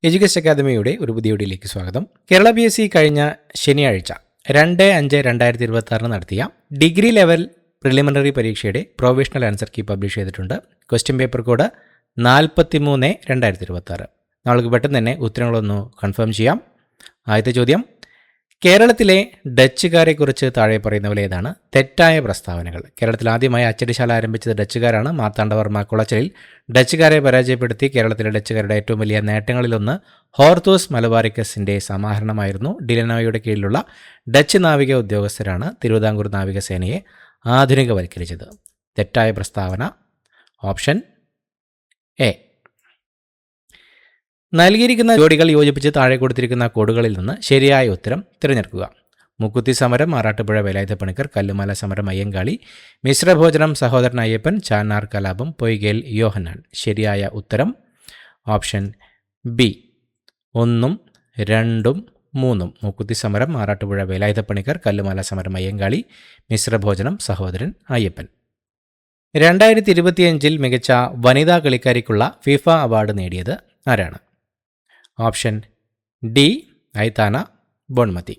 Education അക്കാദമിയുടെ ഒരു പുതിയ വീഡിയോയിലേക്ക് സ്വാഗതം. കേരള PSC കഴിഞ്ഞ ശനിയാഴ്ച 2/5/2026 നടത്തിയ ഡിഗ്രി ലെവൽ പ്രിലിമിനറി പരീക്ഷയുടെ പ്രൊവിഷണൽ ആൻസർ കീ പബ്ലിഷ് ചെയ്തിട്ടുണ്ട്. Question paper code 43/2026. നമ്മൾക്ക് പെട്ടെന്ന് തന്നെ ഉത്തരങ്ങളൊന്ന് കൺഫേം ചെയ്യാം. ആദ്യത്തെ ചോദ്യം, കേരളത്തിലെ ഡച്ചുകാരെക്കുറിച്ച് താഴെ പറയുന്നവ ഏതാണ് തെറ്റായ പ്രസ്താവനകൾ? കേരളത്തിൽ ആദ്യമായി അച്ചടിശാല ആരംഭിച്ചത് ഡച്ചുകാരാണ്. മാർത്താണ്ഡവർമ്മ കുളച്ചലിൽ ഡച്ചുകാരെ പരാജയപ്പെടുത്തി കേരളത്തിലെ ഡച്ചുകാരുടെ ഏറ്റവും വലിയ നേട്ടങ്ങളിലൊന്ന് ഹോർത്തൂസ് മലബാറിക്കസിന്റെ സമാഹരണമായിരുന്നു. ഡിലനോയുടെ കീഴിലുള്ള ഡച്ച് നാവിക ഉദ്യോഗസ്ഥരാണ് തിരുവിതാംകൂർ നാവികസേനയെ ആധുനികവൽക്കരിച്ചത്. തെറ്റായ പ്രസ്താവന ഓപ്ഷൻ എ. നൽകിയിരിക്കുന്ന ജോഡികൾ യോജിപ്പിച്ച് താഴെ കൊടുത്തിരിക്കുന്ന കോഡുകളിൽ നിന്ന് ശരിയായ ഉത്തരം തിരഞ്ഞെടുക്കുക. മുക്കുത്തി സമരം ആറാട്ടുപുഴ വേലായുധ പണിക്കർ, കല്ലുമല സമരം അയ്യങ്കാളി, മിശ്രഭോജനം സഹോദരൻ അയ്യപ്പൻ, ചാന്നാർ കലാപം പൊയ്കേൽ യോഹന്നാൻ. ശരിയായ ഉത്തരം ഓപ്ഷൻ ബി 1, 2, 3. മുക്കുത്തി സമരം ആറാട്ടുപുഴ വേലായുധ പണിക്കർ, കല്ലുമല സമരം അയ്യങ്കാളി, മിശ്രഭോജനം സഹോദരൻ അയ്യപ്പൻ. 2025 മികച്ച വനിതാ കളിക്കാരിക്കുള്ള ഫിഫ അവാർഡ് നേടിയത് ആരാണ്? Option D Aitana Bonmati.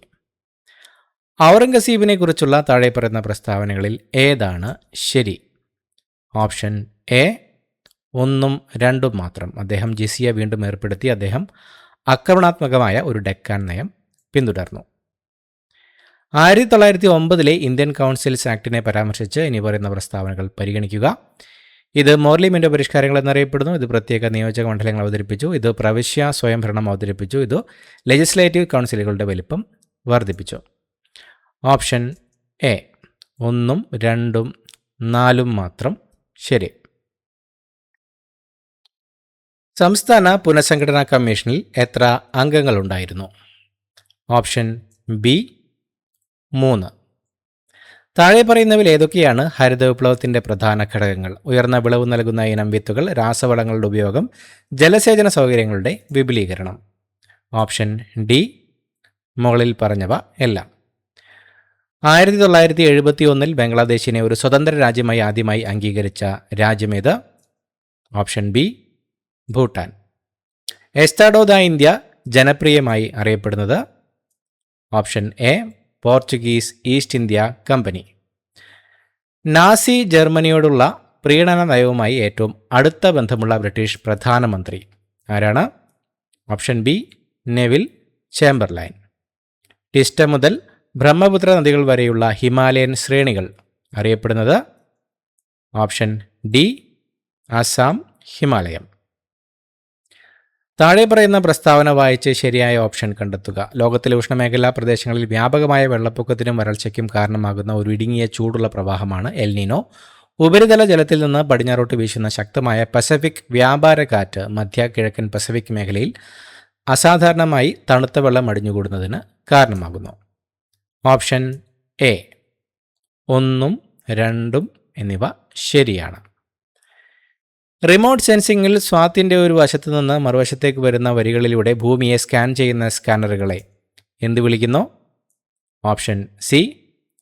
ഔറംഗസീബിനെ കുറിച്ചുള്ള താഴെ പറയുന്ന പ്രസ്താവനകളിൽ ഏതാണ് ശരി? ഓപ്ഷൻ എ 1, 2 മാത്രം. അദ്ദേഹം ജിസിയ വീണ്ടും ഏർപ്പെടുത്തി. അദ്ദേഹം ആക്രമണാത്മകമായ ഒരു ഡെക്കാൻ നയം പിന്തുടർന്നു. 1909 ഇന്ത്യൻ കൗൺസിൽസ് ആക്ടിനെ പരാമർശിച്ച് ഇനി പറയുന്ന പ്രസ്താവനകൾ പരിഗണിക്കുക. ഇത് മോർലി മിൻറ്റോ പരിഷ്കാരങ്ങൾ എന്നറിയപ്പെടുന്നു. ഇത് പ്രത്യേക നിയോജക മണ്ഡലങ്ങൾ അവതരിപ്പിച്ചു. ഇത് പ്രവിശ്യ സ്വയംഭരണം അവതരിപ്പിച്ചു. ഇത് ലെജിസ്ലേറ്റീവ് കൗൺസിലുകളുടെ വലിപ്പം വർദ്ധിപ്പിച്ചു. ഓപ്ഷൻ എ 1, 2, 4 മാത്രം ശരി. സംസ്ഥാന പുനഃസംഘടനാ കമ്മീഷനിൽ എത്ര അംഗങ്ങളുണ്ടായിരുന്നു? Option B 3. താഴെ പറയുന്നവയിൽ ഏതൊക്കെയാണ് ഹരിത വിപ്ലവത്തിൻ്റെ പ്രധാന ഘടകങ്ങൾ? ഉയർന്ന വിളവ് നൽകുന്ന ഇനം വിത്തുകൾ, രാസവളങ്ങളുടെ ഉപയോഗം, ജലസേചന സൗകര്യങ്ങളുടെ വിപുലീകരണം. ഓപ്ഷൻ ഡി മുകളിൽ പറഞ്ഞവ എല്ലാം. 1971 ബംഗ്ലാദേശിനെ ഒരു സ്വതന്ത്ര രാജ്യമായി ആദ്യമായി അംഗീകരിച്ച രാജ്യമേത്? Option B Bhutan. Estado da India ജനപ്രിയമായി അറിയപ്പെടുന്നത്? Option A Portuguese East India company. Nazi ജർമ്മനിയോടുള്ള പ്രീണന നയവുമായി ഏറ്റവും അടുത്ത ബന്ധമുള്ള ബ്രിട്ടീഷ് പ്രധാനമന്ത്രി ആരാണ്? Option B Neville Chamberlain. Teesta മുതൽ ബ്രഹ്മപുത്ര നദികൾ വരെയുള്ള ഹിമാലയൻ ശ്രേണികൾ അറിയപ്പെടുന്നത്? ഓപ്ഷൻ ഡി ആസാം ഹിമാലയം. താഴെ പറയുന്ന പ്രസ്താവന വായിച്ച് ശരിയായ ഓപ്ഷൻ കണ്ടെത്തുക. ലോകത്തിലെ ഉഷ്ണമേഖലാ പ്രദേശങ്ങളിൽ വ്യാപകമായ വെള്ളപ്പൊക്കത്തിനും വരൾച്ചയ്ക്കും കാരണമാകുന്ന ഒരു ഇടുങ്ങിയ ചൂടുള്ള പ്രവാഹമാണ് എൽനിനോ. ഉപരിതല ജലത്തിൽ നിന്ന് പടിഞ്ഞാറോട്ട് വീശുന്ന ശക്തമായ പസഫിക് വ്യാപാര കാറ്റ് മധ്യ കിഴക്കൻ പസഫിക് മേഖലയിൽ അസാധാരണമായി തണുത്ത വെള്ളം അടിഞ്ഞുകൂടുന്നതിന് കാരണമാകുന്നു. ഓപ്ഷൻ എ 1, 2 എന്നിവ ശരിയാണ്. റിമോട്ട് സെൻസിങ്ങിൽ സ്വാത്തിൻ്റെ ഒരു വശത്തു നിന്ന് മറുവശത്തേക്ക് വരുന്ന വരികളിലൂടെ ഭൂമിയെ സ്കാൻ ചെയ്യുന്ന സ്കാനറുകളെ എന്ത് വിളിക്കുന്നു? Option C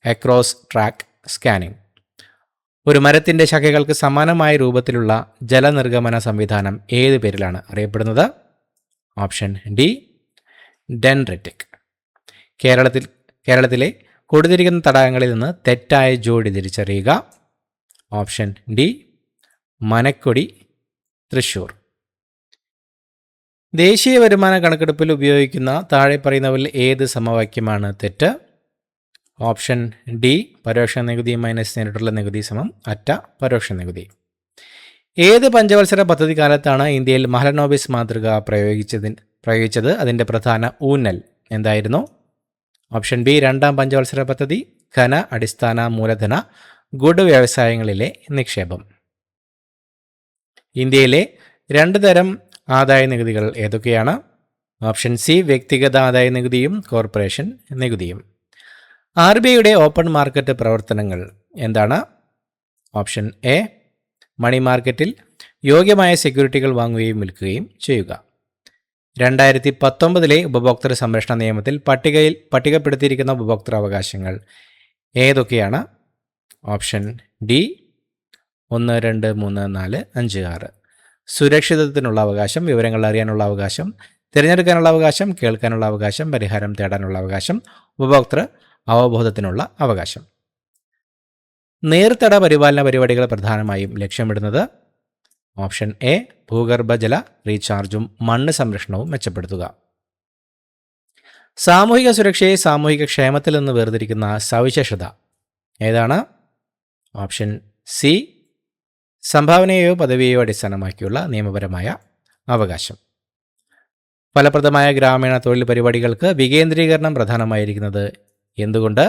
across track scanning. ഒരു മരത്തിൻ്റെ ശാഖകൾക്ക് സമാനമായ രൂപത്തിലുള്ള ജലനിർഗമന സംവിധാനം ഏത് പേരിലാണ് അറിയപ്പെടുന്നത്? Option D dendritic. കേരളത്തിലെ കൊടുത്തിരിക്കുന്ന തടാകങ്ങളിൽ നിന്ന് തെറ്റായ ജോഡി തിരിച്ചറിയുക. Option D Manakkody Thrissur. ദേശീയ വരുമാന കണക്കെടുപ്പിൽ ഉപയോഗിക്കുന്ന താഴെ പറയുന്നവരിൽ ഏത് സമവാക്യമാണ് തെറ്റ്? ഓപ്ഷൻ ഡി പരോക്ഷ നികുതി മൈനസ് നേരിട്ടുള്ള നികുതി സമം അറ്റ പരോക്ഷ നികുതി. ഏത് പഞ്ചവത്സര പദ്ധതി കാലത്താണ് ഇന്ത്യയിൽ മഹലനോബിസ് മാതൃക പ്രയോഗിച്ചത്? അതിൻ്റെ പ്രധാന ഊന്നൽ എന്തായിരുന്നു? ഓപ്ഷൻ ബി 2ാം പഞ്ചവത്സര പദ്ധതി, ഘന അടിസ്ഥാന മൂലധന ഗുഡ് വ്യവസായങ്ങളിലെ നിക്ഷേപം. ഇന്ത്യയിലെ 2 തരം ആദായ നികുതികൾ ഏതൊക്കെയാണ്? ഓപ്ഷൻ സി വ്യക്തിഗത ആദായ നികുതിയും കോർപ്പറേഷൻ നികുതിയും. RBIയുടെ ഓപ്പൺ മാർക്കറ്റ് പ്രവർത്തനങ്ങൾ എന്താണ്? ഓപ്ഷൻ എ മണി മാർക്കറ്റിൽ യോഗ്യമായ സെക്യൂരിറ്റികൾ വാങ്ങുകയും വിൽക്കുകയും ചെയ്യുക. 2019 ഉപഭോക്തൃ സംരക്ഷണ നിയമത്തിൽ പട്ടികപ്പെടുത്തിയിരിക്കുന്ന ഉപഭോക്തൃ അവകാശങ്ങൾ ഏതൊക്കെയാണ്? Option D 1, 2, 3, 4, 5, 6. സുരക്ഷിതത്വത്തിനുള്ള അവകാശം, വിവരങ്ങൾ അറിയാനുള്ള അവകാശം, തിരഞ്ഞെടുക്കാനുള്ള അവകാശം, കേൾക്കാനുള്ള അവകാശം, പരിഹാരം തേടാനുള്ള അവകാശം, ഉപഭോക്തൃ അവബോധത്തിനുള്ള അവകാശം. നീർത്തട പരിപാലന പരിപാടികൾ പ്രധാനമായും ലക്ഷ്യമിടുന്നത് ഓപ്ഷൻ എ ഭൂഗർഭജല റീചാർജും മണ്ണ് സംരക്ഷണവും മെച്ചപ്പെടുത്തുക. സാമൂഹിക സുരക്ഷയെ സാമൂഹിക ക്ഷേമത്തിൽ നിന്ന് വേർതിരിക്കുന്ന സവിശേഷത ഏതാണ്? ഓപ്ഷൻ സി സംഭാവനയെയോ പദവിയെയോ അടിസ്ഥാനമാക്കിയുള്ള നിയമപരമായ അവകാശം. ഫലപ്രദമായ ഗ്രാമീണ തൊഴിൽ പരിപാടികൾക്ക് വികേന്ദ്രീകരണം പ്രധാനമായിരിക്കുന്നത് എന്തുകൊണ്ട്?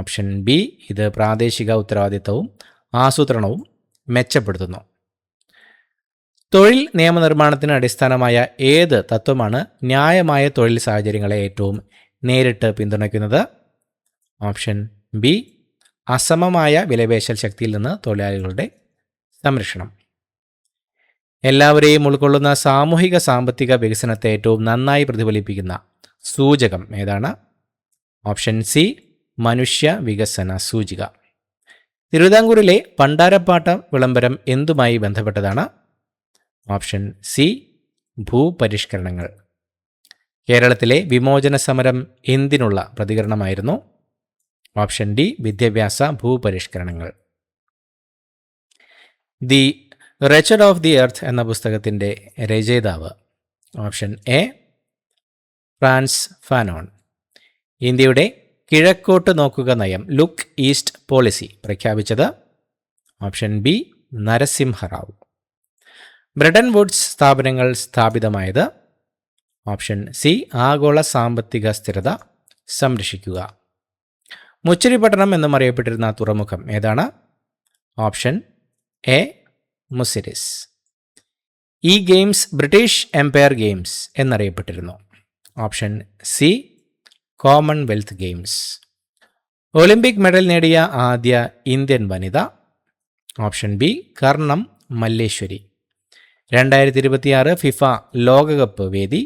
ഓപ്ഷൻ ബി ഇത് പ്രാദേശിക ഉത്തരവാദിത്തവും ആസൂത്രണവും മെച്ചപ്പെടുത്തുന്നു. തൊഴിൽ നിയമനിർമ്മാണത്തിന് അടിസ്ഥാനമായ ഏത് തത്വമാണ് ന്യായമായ തൊഴിൽ സാഹചര്യങ്ങളെ ഏറ്റവും നേരിട്ട് പിന്തുണയ്ക്കുന്നത്? ഓപ്ഷൻ ബി അസമമായ വിലപേശൽ ശക്തിയിൽ നിന്ന് തൊഴിലാളികളുടെ സംരക്ഷണം. എല്ലാവരെയും ഉൾക്കൊള്ളുന്ന സാമൂഹിക സാമ്പത്തിക വികസനത്തെ ഏറ്റവും നന്നായി പ്രതിഫലിപ്പിക്കുന്ന സൂചകം ഏതാണ്? ഓപ്ഷൻ സി മനുഷ്യ വികസന സൂചിക. തിരുവിതാംകൂറിലെ പണ്ടാരപ്പാട്ട വിളംബരം എന്തുമായി ബന്ധപ്പെട്ടതാണ്? ഓപ്ഷൻ സി ഭൂപരിഷ്കരണങ്ങൾ. കേരളത്തിലെ വിമോചന സമരം എന്തിനുള്ള പ്രതികരണമായിരുന്നു? ഓപ്ഷൻ ഡി വിദ്യാഭ്യാസ ഭൂപരിഷ്കരണങ്ങൾ. The wretched of the earth എന്ന പുസ്തകത്തിൻ്റെ രചയിതാവ്? Option A Frantz Fanon. ഇന്ത്യയുടെ കിഴക്കോട്ട് നോക്കുക നയം ലുക്ക് ഈസ്റ്റ് പോളിസി പ്രഖ്യാപിച്ചത്? Option B Narasimha Rao. Bretton Woods സ്ഥാപനങ്ങൾ സ്ഥാപിതമായത്? ഓപ്ഷൻ സി ആഗോള സാമ്പത്തിക സ്ഥിരത സംരക്ഷിക്കുക. മുച്ചിരിപ്പട്ടണം എന്നും അറിയപ്പെട്ടിരുന്ന തുറമുഖം ഏതാണ്? Option A Muziris. ഈ ഗെയിംസ് ബ്രിട്ടീഷ് എംപയർ ഗെയിംസ് എന്നറിയപ്പെട്ടിരുന്നു. Option C Commonwealth games. Olympic medal നേടിയ ആദ്യ ഇന്ത്യൻ വനിത? Option B Karnam Malleshwari. 2026 FIFA ലോകകപ്പ് വേദി?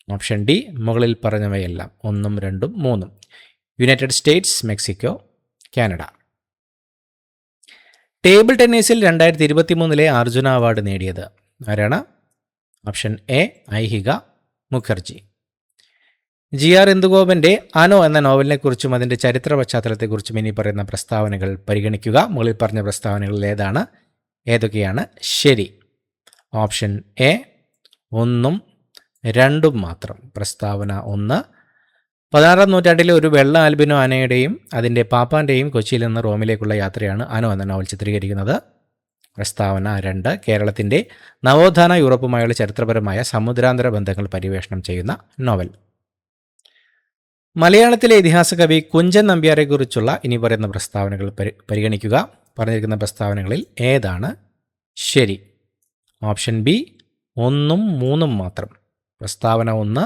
ഓപ്ഷൻ ഡി മുകളിൽ പറഞ്ഞവയെല്ലാം 1, 2, 3. United States, Mexico, Canada. Table ടെന്നീസിൽ 2023 അർജുന അവാർഡ് നേടിയത് ആരാണ്? Option A Ayhika Mukherjee. GR ഇന്ദുഗോപൻ്റെ അനോ എന്ന നോവലിനെക്കുറിച്ചും അതിൻ്റെ ചരിത്ര പശ്ചാത്തലത്തെക്കുറിച്ചും ഇനി പറയുന്ന പ്രസ്താവനകൾ പരിഗണിക്കുക. മുകളിൽ പറഞ്ഞ പ്രസ്താവനകളിൽ ഏതൊക്കെയാണ് ശരി? ഓപ്ഷൻ എ 1, 2 മാത്രം. പ്രസ്താവന 1, 16-ാം നൂറ്റാണ്ടിലെ ഒരു വെള്ള ആൽബിനോ ആനയുടെയും അതിൻ്റെ പാപ്പാൻ്റെയും കൊച്ചിയിൽ നിന്ന് റോമിലേക്കുള്ള യാത്രയാണ് അനോ എന്ന നോവൽ ചിത്രീകരിക്കുന്നത്. പ്രസ്താവന 2, കേരളത്തിൻ്റെ നവോത്ഥാന യൂറോപ്പുമായുള്ള ചരിത്രപരമായ സമുദ്രാന്തര ബന്ധങ്ങൾ പര്യവേഷണം ചെയ്യുന്ന നോവൽ. മലയാളത്തിലെ ഇതിഹാസ കവി കുഞ്ചൻ നമ്പ്യാരെക്കുറിച്ചുള്ള ഇനി പറയുന്ന പ്രസ്താവനകൾ പരിഗണിക്കുക. പറഞ്ഞിരിക്കുന്ന പ്രസ്താവനകളിൽ ഏതാണ് ശരി? ഓപ്ഷൻ ബി 1, 3 മാത്രം. പ്രസ്താവന 1,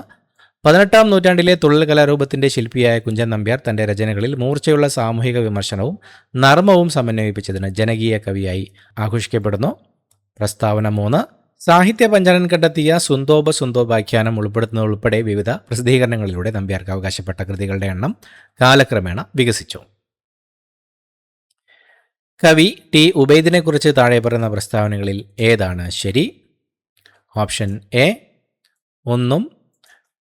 18-ാം നൂറ്റാണ്ടിലെ തുള്ളൽ കലാരൂപത്തിൻ്റെ ശില്പിയായ കുഞ്ചൻ നമ്പ്യാർ തൻ്റെ രചനകളിൽ മൂർച്ചയുള്ള സാമൂഹിക വിമർശനവും നർമ്മവും സമന്വയിപ്പിച്ചതിന് ജനകീയ കവിയായി ആഘോഷിക്കപ്പെടുന്നു. പ്രസ്താവന 3, സാഹിത്യ പഞ്ചാനൻ കണ്ടെത്തിയ സുന്തോപാഖ്യാനം ഉൾപ്പെടുത്തുന്നതുൾപ്പെടെ വിവിധ പ്രസിദ്ധീകരണങ്ങളിലൂടെ നമ്പ്യാർക്ക് അവകാശപ്പെട്ട കൃതികളുടെ എണ്ണം കാലക്രമേണ വികസിച്ചു. കവി ടി ഉബൈദിനെക്കുറിച്ച് താഴെ പറയുന്ന പ്രസ്താവനകളിൽ ഏതാണ് ശരി? ഓപ്ഷൻ എ 1,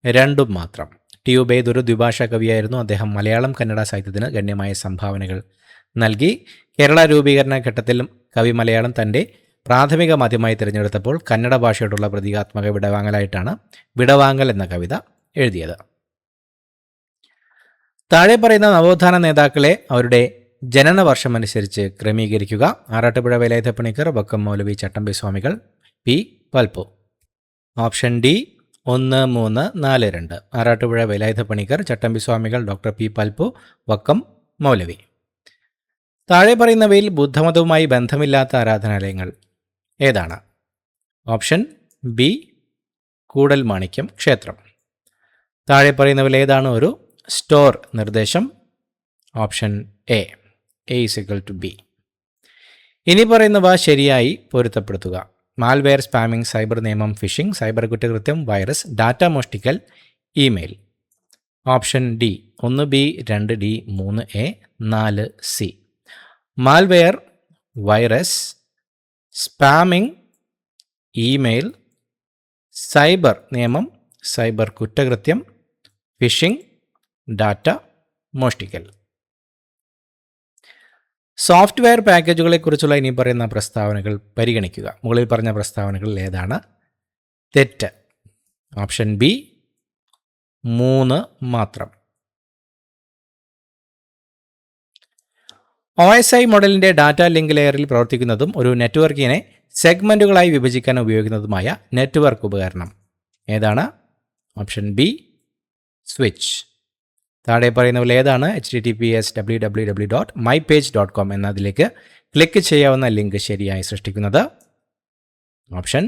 2 മാത്രം. ടി ഉബൈദ് ഒരു ദ്വിഭാഷാ കവിയായിരുന്നു. അദ്ദേഹം മലയാളം കന്നഡ സാഹിത്യത്തിന് ഗണ്യമായ സംഭാവനകൾ നൽകി. കേരള രൂപീകരണ ഘട്ടത്തിൽ കവി മലയാളം തൻ്റെ പ്രാഥമിക മാധ്യമമായി തിരഞ്ഞെടുത്തപ്പോൾ കന്നഡ ഭാഷയോടുള്ള പ്രതീകാത്മക വിടവാങ്ങലായിട്ടാണ് വിടവാങ്ങൽ എന്ന കവിത എഴുതിയത്. താഴെ പറയുന്ന നവോത്ഥാന നേതാക്കളെ അവരുടെ ജനന വർഷമനുസരിച്ച് ക്രമീകരിക്കുക. Arattupuzha വേലായുധപ്പണിക്കർ, Vakkom Moulavi Chattampi Swamikal, P Palpu. Option D 1, 3, 4, 2. Arattupuzha Velayudha Panicker, Chattampi Swamikal, doctor P Palpu, Vakkom Moulavi. താഴെ പറയുന്നവയിൽ ബുദ്ധമതവുമായി ബന്ധമില്ലാത്ത ആരാധനാലയങ്ങൾ ഏതാണ്? ഓപ്ഷൻ ബി കൂടൽമാണിക്യം ക്ഷേത്രം. താഴെ പറയുന്നവയിൽ ഏതാണ് ഒരു സ്റ്റോർ നിർദ്ദേശം? Option A B. ഇനി പറയുന്നവ ശരിയായി പൊരുത്തപ്പെടുത്തുക. മാൽവെയർ, സ്പാമിംഗ്, സൈബർ നിയമം, ഫിഷിംഗ്, സൈബർ കുറ്റകൃത്യം, വൈറസ്, ഡാറ്റ മോഷ്ടിക്കൽ, email. Option D 1B, 2D, 3A, 4C. Malware, virus, spamming, email, cyber നിയമം, സൈബർ കുറ്റകൃത്യം, ഫിഷിംഗ്, ഡാറ്റ മോഷ്ടിക്കൽ. സോഫ്റ്റ്വെയർ പാക്കേജുകളെക്കുറിച്ചുള്ള ഇനി പറയുന്ന പ്രസ്താവനകൾ പരിഗണിക്കുക. മുകളിൽ പറഞ്ഞ പ്രസ്താവനകളിൽ ഏതാണ് തെറ്റ്? ഓപ്ഷൻ ബി 3 മാത്രം. OSI മോഡലിൻ്റെ ഡാറ്റ ലിങ്ക് ലെയറിൽ പ്രവർത്തിക്കുന്നതും ഒരു നെറ്റ്വർക്കിനെ സെഗ്മെൻറ്റുകളായി വിഭജിക്കാൻ ഉപയോഗിക്കുന്നതുമായ നെറ്റ്വർക്ക് ഉപകരണം ഏതാണ്? Option B switch. താഴെ പറയുന്നവയിൽ ഏതാണ് https://www.mypage.com എന്നതിലേക്ക് ക്ലിക്ക് ചെയ്യാവുന്ന ലിങ്ക് ശരിയായി സൃഷ്ടിക്കുന്നത്? Option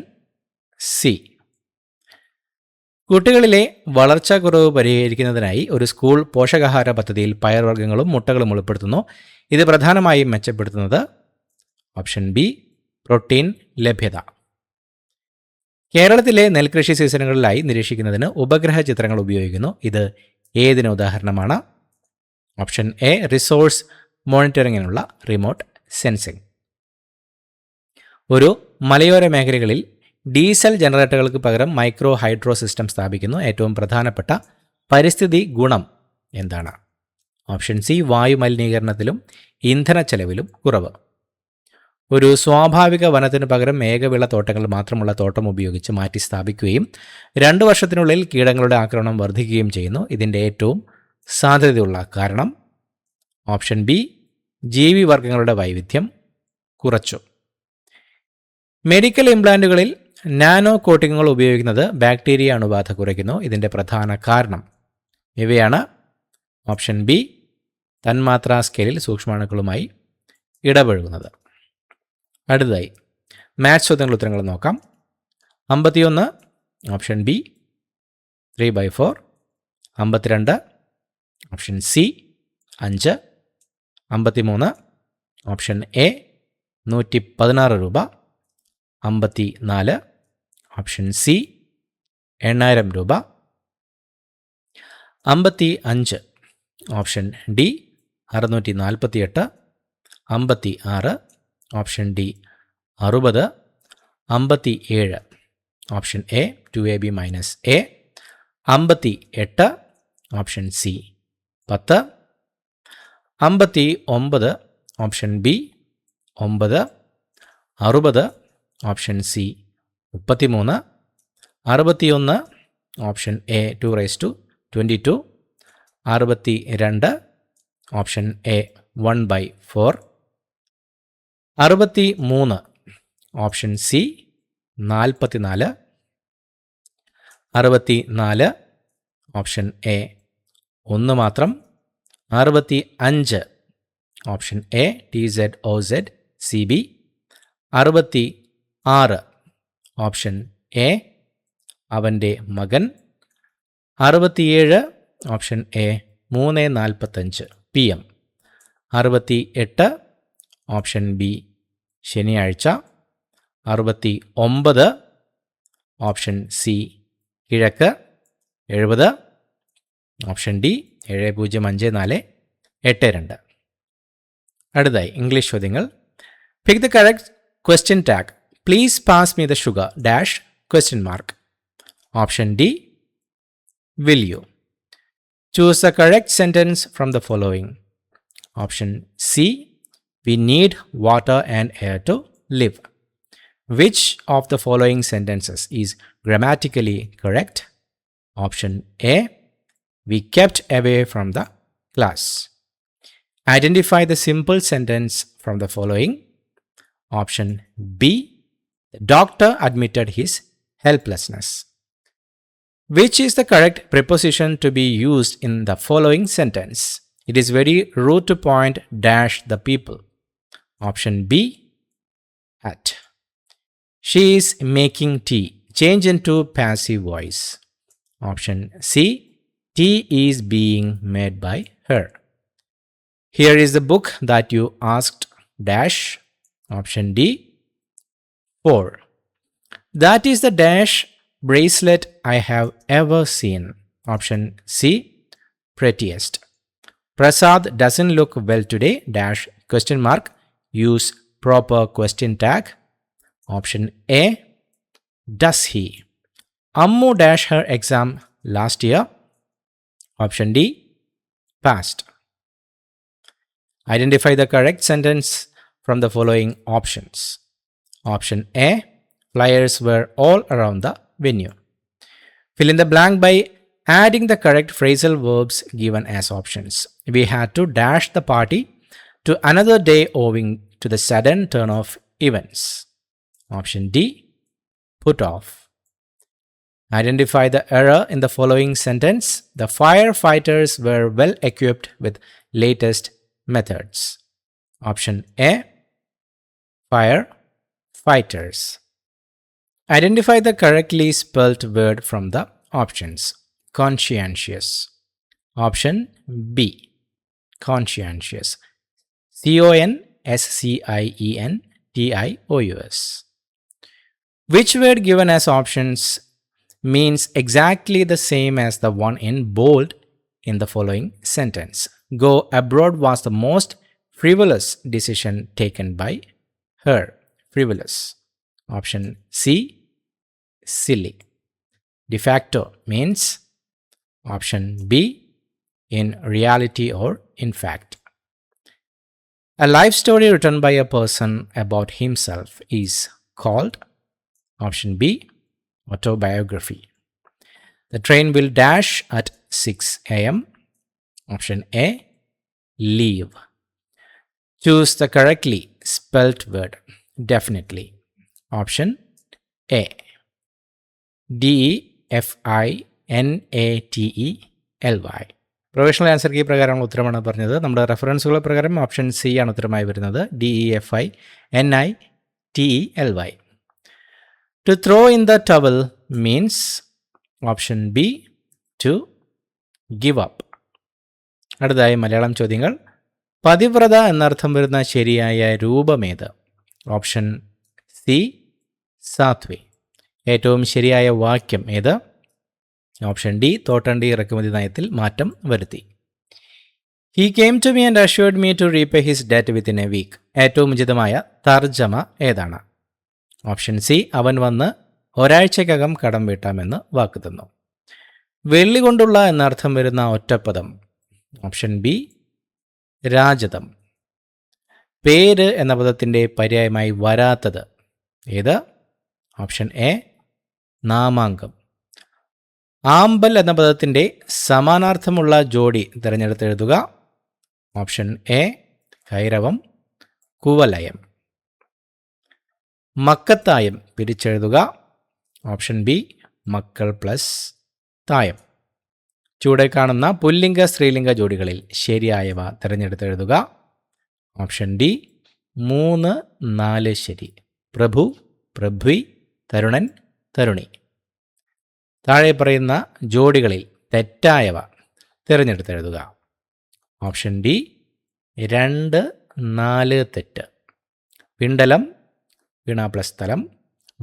C. കുട്ടികളിലെ വളർച്ചാക്കുറവ് പരിഹരിക്കുന്നതിനായി ഒരു സ്കൂൾ പോഷകാഹാര പദ്ധതിയിൽ പയർവർഗ്ഗങ്ങളും മുട്ടകളും ഉൾപ്പെടുത്തുന്നു. ഇത് പ്രധാനമായും മെച്ചപ്പെടുത്തുന്നത്? ഓപ്ഷൻ ബി പ്രോട്ടീൻ ലഭ്യത. കേരളത്തിലെ നെൽകൃഷി സീസണുകളിലായി നിരീക്ഷിക്കുന്നതിന് ഉപഗ്രഹ ചിത്രങ്ങൾ ഉപയോഗിക്കുന്നു. ഇത് ഏതിന് ഉദാഹരണമാണ്? ഓപ്ഷൻ എ റിസോഴ്സ് മോണിറ്ററിങ്ങിനുള്ള റിമോട്ട് സെൻസിംഗ്. ഒരു മലയോര മേഖലകളിൽ ഡീസൽ ജനറേറ്ററുകൾക്ക് പകരം മൈക്രോ ഹൈഡ്രോ സിസ്റ്റം സ്ഥാപിക്കുന്നു. ഏറ്റവും പ്രധാനപ്പെട്ട പരിസ്ഥിതി ഗുണം എന്താണ്? ഓപ്ഷൻ സി വായു മലിനീകരണത്തിലും ഇന്ധന ചെലവിലും കുറവ്. ഒരു സ്വാഭാവിക വനത്തിന് പകരം ഏകവിള തോട്ടങ്ങൾ മാത്രമുള്ള തോട്ടം ഉപയോഗിച്ച് മാറ്റി സ്ഥാപിക്കുകയും 2 വർഷത്തിനുള്ളിൽ കീടങ്ങളുടെ ആക്രമണം വർദ്ധിക്കുകയും ചെയ്യുന്നു. ഇതിൻ്റെ ഏറ്റവും സാധ്യതയുള്ള കാരണം? ഓപ്ഷൻ ബി ജീവിവർഗങ്ങളുടെ വൈവിധ്യം കുറച്ചു. മെഡിക്കൽ ഇംപ്ലാന്റുകളിൽ നാനോ കോട്ടിങ്ങുകൾ ഉപയോഗിക്കുന്നത് ബാക്ടീരിയ അണുബാധ കുറയ്ക്കുന്നു. ഇതിൻ്റെ പ്രധാന കാരണം ഇവയാണ്? ഓപ്ഷൻ ബി തന്മാത്രാ സ്കെയിലിൽ സൂക്ഷ്മാണുക്കളുമായി ഇടപഴകുന്നത്. അടുത്തതായി മാത്സ് ചോദ്യങ്ങൾ ഉത്തരങ്ങൾ നോക്കാം. 51 option B 3/4. 52 option C 5. 53 option A 116 രൂപ. 54 ഓപ്ഷൻ സി 8000 രൂപ. 55 option D 648. 56 option D 60. 57 option A 2ab - a. 58 option C 10. 59 option B 9. 60 option C 33. 61 option A 2^22. 62 option A 1/4. 63 option C 44. 64 option A 1 മാത്രം. 65 option A TZOZ-CB. 66 option A അവൻ്റെ മകൻ. 67 option A 3:45 PM. 68 option B ശനിയാഴ്ച. 69 option C കിഴക്ക്. 70 option D 705482. അടുത്തായി English ചോദ്യങ്ങൾ. Pick the correct question tag. Please pass me the sugar dash ? Option D will you. Choose the correct sentence from the following. Option C we need water and air to live. Which of the following sentences is grammatically correct? Option A we kept away from the class. Identify the simple sentence from the following. Option B the doctor admitted his helplessness. Which is the correct preposition to be used in the following sentence? It is very rude to point dash the people. Option B at. She is making tea. Change into passive voice. Option C tea is being made by her. Here is the book that you asked dash. Option D 4. That is the dash bracelet I have ever seen. Option C prettiest. Prasad doesn't look well today dash ? Use proper question tag. Option A does he. Ammu dashed her exam last year. Option D, passed. Identify the correct sentence from the following options. Option A, flyers were all around the venue. Fill in the blank by adding the correct phrasal verbs given as options. We had to dash the party to another day owing to the sudden turn of events. Option D, put off. Identify the error in the following sentence. The firefighters were well equipped with latest methods. Option A, firefighters. Identify the correctly spelled word from the options. Conscientious. Option B, conscientious. CONSCIENTIOUS. Which word given as options means exactly the same as the one in bold in the following sentence? Go abroad was the most frivolous decision taken by her. Frivolous. Option C, silly. De facto means option B, in reality or in fact. A life story written by a person about himself is called option B, autobiography. The train will dash at 6 a.m. Option A, leave. Choose the correctly spelt word. Definitely. Option A, DEFINATELY. Professional answer key പ്രകാരമുള്ള ഉത്തരമാണ് പറഞ്ഞത്. നമ്മുടെ റെഫറൻസുകൾ പ്രകാരം option C ആണ് ഉത്തരമായി വരുന്നത്. DEFINATELY. To throw in the towel means option B, to give up. അടുത്തതായി മലയാളം ചോദ്യങ്ങൾ. പതിവ്രത എന്നർത്ഥം വരുന്ന ശരിയായ രൂപമേത്? Option C, Sadhvi. ഏറ്റവും ശരിയായ വാക്യം ഏത്? ഓപ്ഷൻ ഡി, തോട്ടണ്ടി ഇറക്കുമതി നയത്തിൽ മാറ്റം വരുത്തി. He came to me and assured me to repay his debt within a week. ഏറ്റവും ഉചിതമായ തർജ്ജമ ഏതാണ്? ഓപ്ഷൻ സി, അവൻ വന്ന് ഒരാഴ്ചക്കകം കടം വീട്ടാമെന്ന് വാക്ക് തന്നു. വെള്ളി കൊണ്ടുള്ള എന്നർത്ഥം വരുന്ന ഒറ്റപ്പദം? Option B, രാജതം. പേര് എന്ന പദത്തിൻ്റെ പര്യായമായി വരാത്തത് ഏത്? ഓപ്ഷൻ എ, നാമാങ്കം. ആമ്പൽ എന്ന പദത്തിൻ്റെ സമാനാർത്ഥമുള്ള ജോഡി തിരഞ്ഞെടുത്തെഴുതുക. ഓപ്ഷൻ എ, കൈരവം, കുവലയം. മക്കത്തായം പിരിച്ചെഴുതുക. ഓപ്ഷൻ ബി, മക്കൾ പ്ലസ് തായം. ചൂടെ കാണുന്ന പുല്ലിംഗ സ്ത്രീലിംഗ ജോഡികളിൽ ശരിയായവ തിരഞ്ഞെടുത്തെഴുതുക. ഓപ്ഷൻ ഡി, 3, 4 ശരി. പ്രഭു, പൃഥ്വി, തരുണൻ, തരുണി. താഴെ പറയുന്ന ജോഡികളിൽ തെറ്റായവ തിരഞ്ഞെടുത്തെഴുതുക. ഓപ്ഷൻ ഡി, 2, 4 തെറ്റ്. പിണ്ടലം, വീണ പ്ലസ് സ്ഥലം,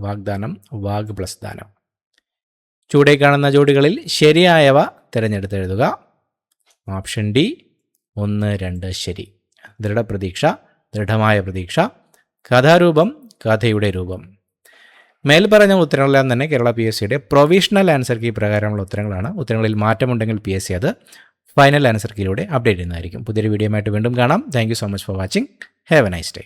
വാഗ്ദാനം, വാഗ് പ്ലസ് ദാനം. ചൂടെ കാണുന്ന ജോഡികളിൽ ശരിയായവ തിരഞ്ഞെടുത്തെഴുതുക. ഓപ്ഷൻ ഡി, 1, 2 ശരി. ദൃഢപ്രതീക്ഷ, ദൃഢമായ പ്രതീക്ഷ. കഥാരൂപം, കഥയുടെ രൂപം. മേൽപ്പറഞ്ഞ ഉത്തരങ്ങളെല്ലാം തന്നെ കേരള PSCയുടെ പ്രൊവിഷണൽ ആൻസർ കീ പ്രകാരമുള്ള ഉത്തരങ്ങളാണ്. ഉത്തരങ്ങളിൽ മാറ്റമുണ്ടെങ്കിൽ PSC അത് ഫൈനൽ ആൻസർ കീയിലൂടെ അപ്ഡേറ്റ് ചെയ്യുന്നതായിരിക്കും. പുതിയൊരു വീഡിയോ ആയിട്ട് വീണ്ടും കാണാം. Thank you so much for watching. Have A nice day.